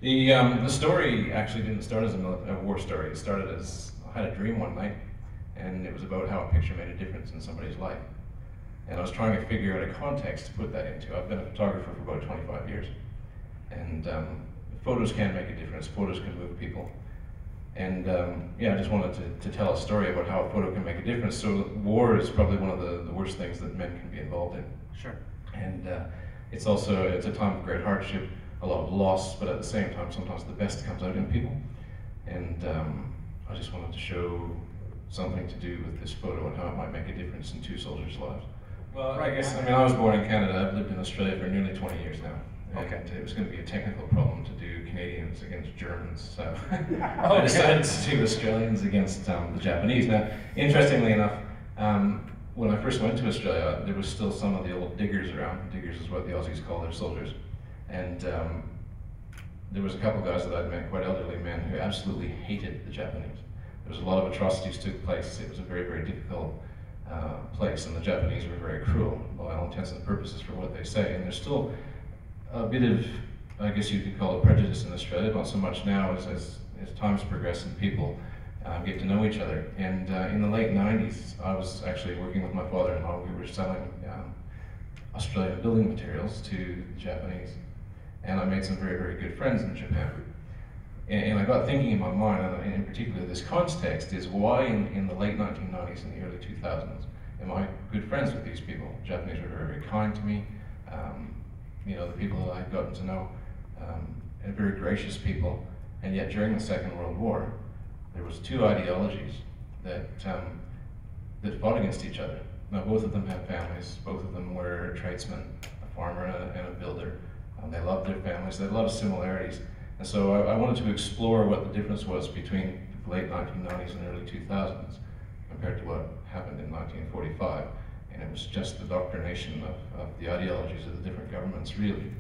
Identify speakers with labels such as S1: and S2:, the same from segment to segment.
S1: The story actually didn't start as a war story. It started as I had a dream one night, and it was about how a picture made a difference in somebody's life. And I was trying to figure out a context to put that into. I've been a photographer for about 25 years, and photos can make a difference. Photos can move people. And yeah, I just wanted to tell a story about how a photo can make a difference. So war is probably one of the worst things that men can be involved in.
S2: Sure.
S1: And it's a time of great hardship, a lot of loss, but at the same time, sometimes the best comes out in people. And I just wanted to show something to do with this photo and how it might make a difference in two soldiers' lives. Well, I guess, I mean, I was born in Canada. I've lived in Australia for nearly 20 years now. And it was going to be a technical problem to do Canadians against Germans, so I decided to do Australians against the Japanese. Now, interestingly enough, when I first went to Australia, there was still some of the old diggers around. Diggers is what the Aussies call their soldiers. And there was a couple guys that I'd met, quite elderly men, who absolutely hated the Japanese. There was a lot of atrocities took place. It was a very, very difficult place, and the Japanese were very cruel, by all intents and purposes, for what they say. And there's still a bit of, I guess you could call it prejudice in Australia, not so much now as times progress and people get to know each other. And in the late 90s, I was actually working with my father-in-law. We were selling Australian building materials to the Japanese. And I made some very, very good friends in Japan. And I got thinking in my mind, and in particular this context, is why in the late 1990s and the early 2000s am I good friends with these people? The Japanese were very, very kind to me. You know, the people that I'd gotten to know, and very gracious people. And yet during the Second World War, there was two ideologies that fought against each other. Now, both of them had families. Both of them were tradesmen, a farmer and a builder. They loved their families. They had a lot of similarities. And so I wanted to explore what the difference was between the late 1990s and early 2000s compared to what happened in 1945. And it was just the doctrination of the ideologies of the different governments, really,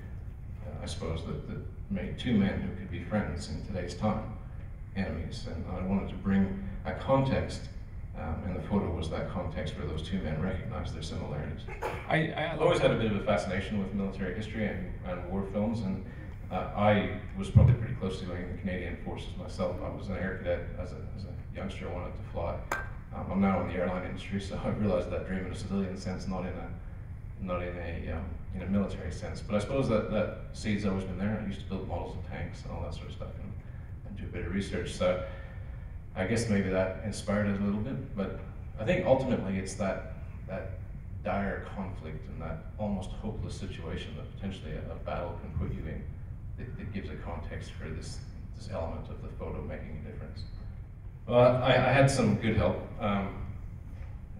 S1: I suppose, that made two men who could be friends in today's time, enemies. And I wanted to bring a context, and the photo was that context where those two men recognized their similarities. I've always had a bit of a fascination with military history and war films, and I was probably pretty close to going in the Canadian Forces myself. I was an air cadet as a youngster. I wanted to fly. I'm now in the airline industry, so I've realized that dream in a civilian sense, not in a military sense. But I suppose that seed's always been there. I used to build models of tanks and all that sort of stuff, and do a bit of research. So I guess maybe that inspired it a little bit. But I think ultimately it's that dire conflict and that almost hopeless situation that potentially a battle can put you in that gives a context for this element of the photo making a difference. Well, I had some good help,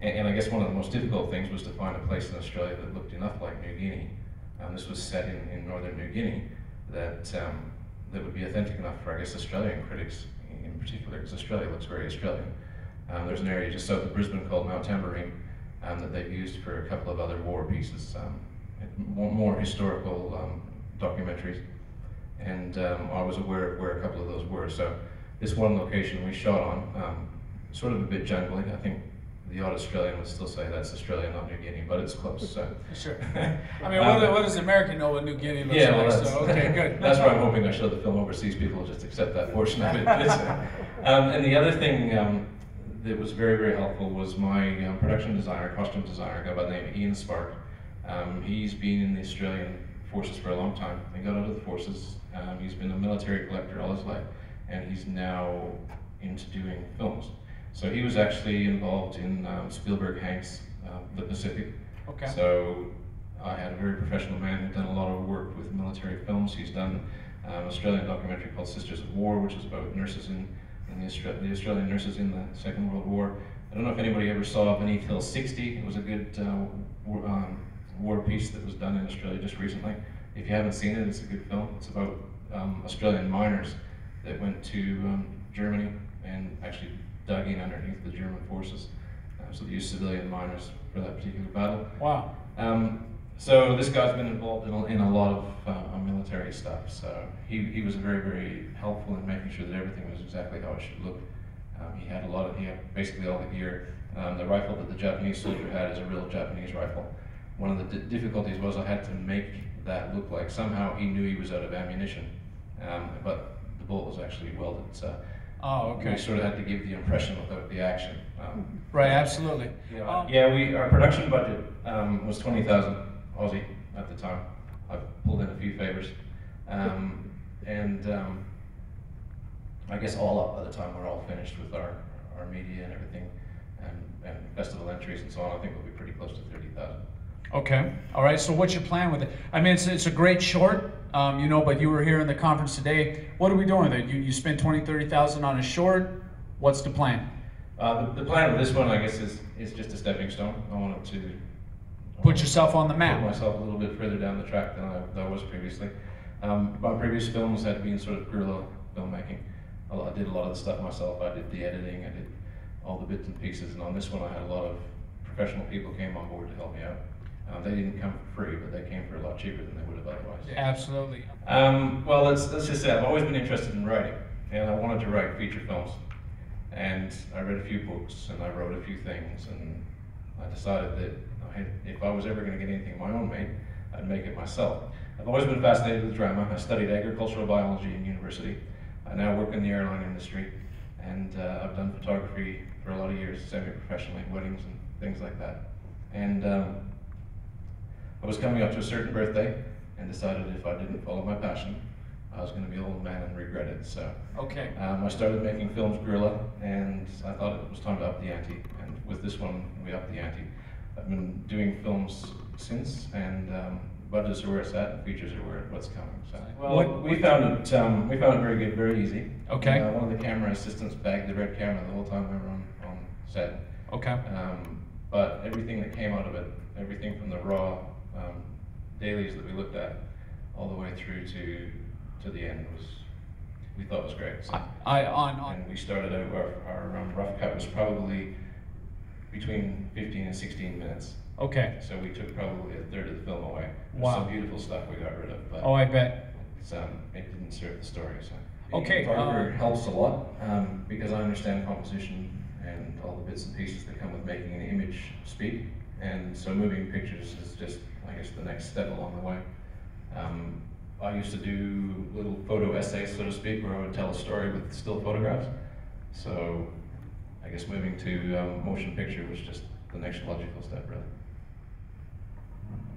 S1: and I guess one of the most difficult things was to find a place in Australia that looked enough like New Guinea. This was set in northern New Guinea that would be authentic enough for, I guess, Australian critics in particular, because Australia looks very Australian. There's an area just south of Brisbane called Mount Tamborine that they've used for a couple of other war pieces, more historical documentaries. And I was aware of where a couple of those were. So this one location we shot on, sort of a bit jungly. I think the odd Australian would still say that's Australia, not New Guinea, but it's close. So.
S2: Sure. I mean, what does America know what New Guinea looks
S1: yeah,
S2: like?
S1: Well,
S2: so, okay, good.
S1: That's why I'm hoping I show the film overseas. People will just accept that portion of it. And the other thing that was very, very helpful was my production designer, costume designer, a guy by the name of Ian Spark. He's been in the Australian Forces for a long time. He got out of the forces. He's been a military collector all his life, and he's now into doing films. So he was actually involved in Spielberg Hank's The Pacific.
S2: Okay.
S1: So I had a very professional man who'd done a lot of work with military films. He's done an Australian documentary called Sisters of War, which is about nurses in the Australian nurses in the Second World War. I don't know if anybody ever saw Beneath Hill 60. It was a good war piece that was done in Australia just recently. If you haven't seen it, it's a good film. It's about Australian miners that went to Germany and actually dug in underneath the German forces. So they used civilian miners for that particular battle.
S2: Wow.
S1: So this guy's been involved in a lot of military stuff. So he was very, very helpful in making sure that everything was exactly how it should look. He had basically all the gear. The rifle that the Japanese soldier had is a real Japanese rifle. One of the difficulties was I had to make that look like somehow he knew he was out of ammunition. but the bullet was actually welded. So
S2: Oh, okay.
S1: we sort of had to give the impression without the action.
S2: Right, absolutely.
S1: Our production budget was 20,000 Aussie at the time. I've pulled in a few favors, and I guess all up by the time we're all finished with our media and everything, and festival entries and so on, I think we'll be pretty close to 30,000.
S2: Okay. All right. So what's your plan with it? I mean, it's a great short, you know, but you were here in the conference today. What are we doing with it? You spent 20,000-30,000 on a short. What's the plan?
S1: The plan with this one, I guess, is just a stepping stone. I wanted to
S2: Put yourself on the map.
S1: Put myself a little bit further down the track than I was previously. My previous films had been sort of guerrilla filmmaking. I did a lot of the stuff myself. I did the editing. I did all the bits and pieces. And on this one, I had a lot of professional people came on board to help me out. They didn't come for free, but they came for a lot cheaper than they would have otherwise.
S2: Absolutely.
S1: Well, let's just say I've always been interested in writing, and I wanted to write feature films. And I read a few books, and I wrote a few things, and I decided that if I was ever going to get anything my own made, I'd make it myself. I've always been fascinated with drama. I studied agricultural biology in university. I now work in the airline industry, and I've done photography for a lot of years, semi-professionally, weddings and things like that. And I was coming up to a certain birthday and decided if I didn't follow my passion, I was going to be an old man and regret it. So
S2: okay.
S1: I started making films guerrilla, and I thought it was time to up the ante. And with this one, we upped the ante. I've been doing films since, and budgets are where it's at, and features are what's coming. So well, we found it very good, very easy.
S2: Okay.
S1: One of the camera assistants bagged the red camera the whole time we were on set.
S2: Okay.
S1: But everything that came out of it, everything from the raw dailies that we looked at, all the way through to the end we thought was great. So, and we started out, our rough cut was probably between 15 and 16 minutes.
S2: Okay.
S1: So we took probably a third of the film away. There's
S2: Wow.
S1: some beautiful stuff we got rid of, but
S2: oh, I bet.
S1: It didn't serve the story. So
S2: Okay.
S1: Photographer helps a lot because I understand composition and all the bits and pieces that come with making an image speak. And so moving pictures is just, I guess, the next step along the way. I used to do little photo essays, so to speak, where I would tell a story with still photographs. So I guess moving to motion picture was just the next logical step, really.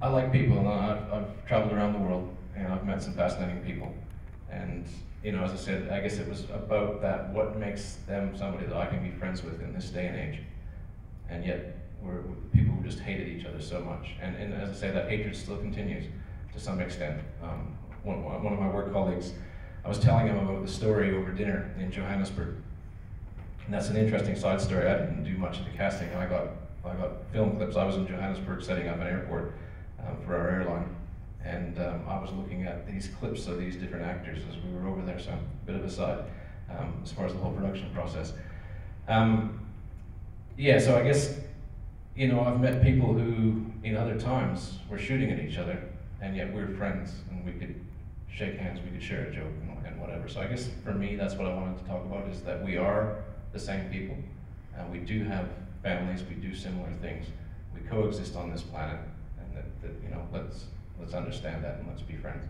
S1: I like people, and I've traveled around the world, and I've met some fascinating people. And, you know, as I said, I guess it was about that, what makes them somebody that I can be friends with in this day and age. And yet, we're people who just hated each other so much. And as I say, that hatred still continues to some extent. One of my work colleagues, I was telling him about the story over dinner in Johannesburg. And that's an interesting side story. I didn't do much of the casting. I got film clips. I was in Johannesburg setting up an airport for our airline. And I was looking at these clips of these different actors as we were over there, so a bit of a side as far as the whole production process. Yeah, so I guess, you know, I've met people who, in other times, were shooting at each other, and yet we're friends, and we could shake hands, we could share a joke, and whatever. So I guess for me, that's what I wanted to talk about, is that we are the same people, and we do have families, we do similar things, we coexist on this planet, and that you know, let's understand that and let's be friends.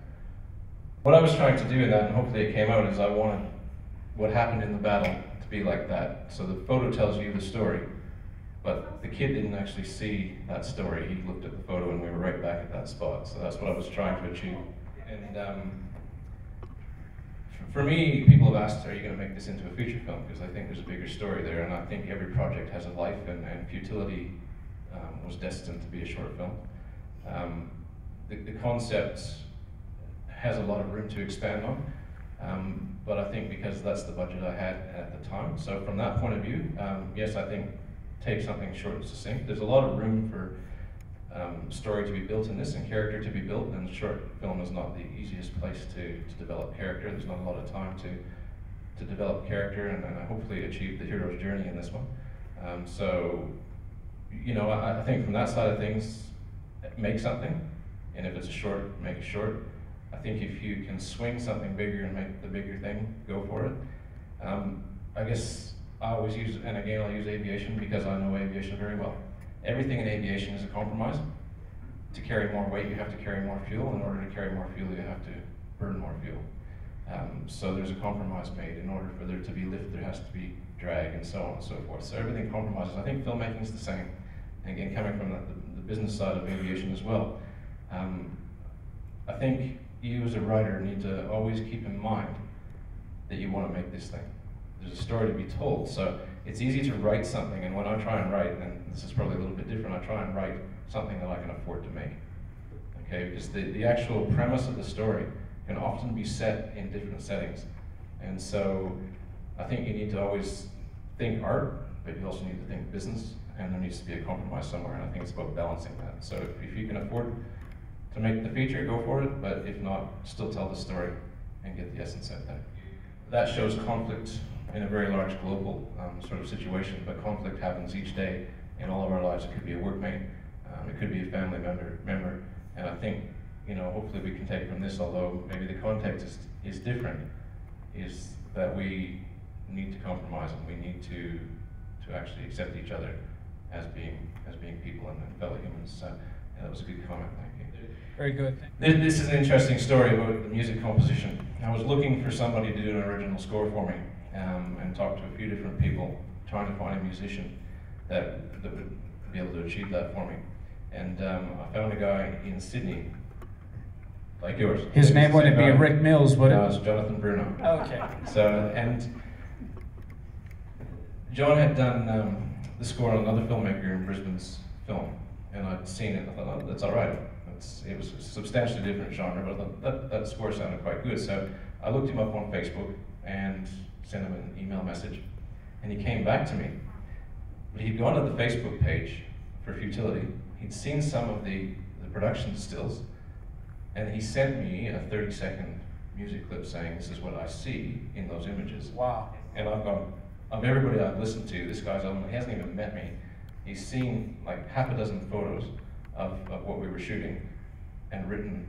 S1: What I was trying to do in that, and hopefully it came out, is I wanted what happened in the battle to be like that. So the photo tells you the story, but the kid didn't actually see that story. He looked at the photo and we were right back at that spot. So that's what I was trying to achieve. And for me, people have asked, are you going to make this into a feature film? Because I think there's a bigger story there, and I think every project has a life, and Futility was destined to be a short film. The concept has a lot of room to expand on, but I think because that's the budget I had at the time. So from that point of view, yes, I think take something short and succinct. There's a lot of room for story to be built in this and character to be built, and short film is not the easiest place to develop character. There's not a lot of time to develop character, and I hopefully achieve the hero's journey in this one. So, you know, I think from that side of things, make something, and if it's a short, make it short. I think if you can swing something bigger and make the bigger thing, go for it. I guess I always use, and again I'll use aviation because I know aviation very well. Everything in aviation is a compromise. To carry more weight, you have to carry more fuel. In order to carry more fuel, you have to burn more fuel. So there's a compromise made. In order for there to be lift, there has to be drag, and so on and so forth. So everything compromises. I think filmmaking is the same. And again, coming from the business side of aviation as well, I think you as a writer need to always keep in mind that you want to make this thing. There's a story to be told. So it's easy to write something, and when I try and write, and this is probably a little bit different, I try and write something that I can afford to make. Okay, because the actual premise of the story can often be set in different settings. And so I think you need to always think art, but you also need to think business, and there needs to be a compromise somewhere, and I think it's about balancing that. So if you can afford to make the feature, go for it, but if not, still tell the story and get the essence out there. That shows conflict in a very large global sort of situation, but conflict happens each day in all of our lives. It could be a workmate, it could be a family member, and I think, you know, hopefully we can take from this, although maybe the context is different, is that we need to compromise, and we need to actually accept each other as being people and fellow humans. So yeah, that was a good comment, thank you.
S2: Very good.
S1: This is an interesting story about the music composition. I was looking for somebody to do an original score for me, and talked to a few different people, trying to find a musician that would be able to achieve that for me. And I found a guy in Sydney, like yours.
S2: His name wouldn't be Rick Mills, would it?
S1: No, it's Jonathan Bruno.
S2: Okay.
S1: So, and John had done the score on another filmmaker in Brisbane's film, and I'd seen it, and I thought, oh, that's all right. It was a substantially different genre, but I thought that score sounded quite good. So I looked him up on Facebook and sent him an email message, and he came back to me. But he'd gone to the Facebook page for futility. He'd seen some of the production stills, and he sent me a 30-second music clip saying, this is what I see in those images.
S2: Wow.
S1: And I've gone, of everybody I've listened to, this guy's he hasn't even met me. He's seen like half a dozen photos of what we were shooting and written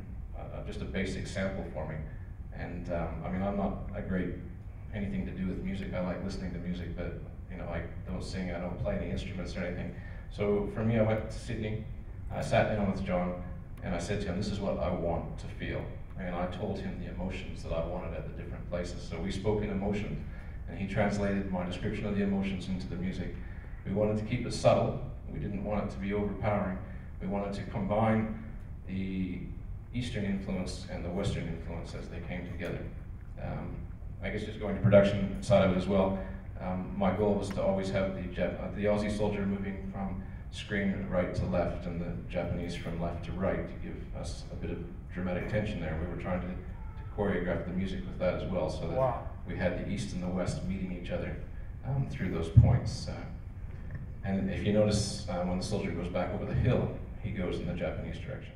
S1: just a basic sample for me. And I mean, I'm not a great anything to do with music. I like listening to music, but you know, I don't sing, I don't play any instruments or anything. So for me, I went to Sydney, I sat down with John, and I said to him, this is what I want to feel. And I told him the emotions that I wanted at the different places. So we spoke in emotions, and he translated my description of the emotions into the music. We wanted to keep it subtle. We didn't want it to be overpowering. We wanted to combine the Eastern influence and the Western influence as they came together. I guess just going to production side of it as well, my goal was to always have the Aussie soldier moving from screen right to left and the Japanese from left to right to give us a bit of dramatic tension there. We were trying to choreograph the music with that as well, so that we had the East and the West meeting each other through those points. And if you notice, when the soldier goes back over the hill, he goes in the Japanese direction.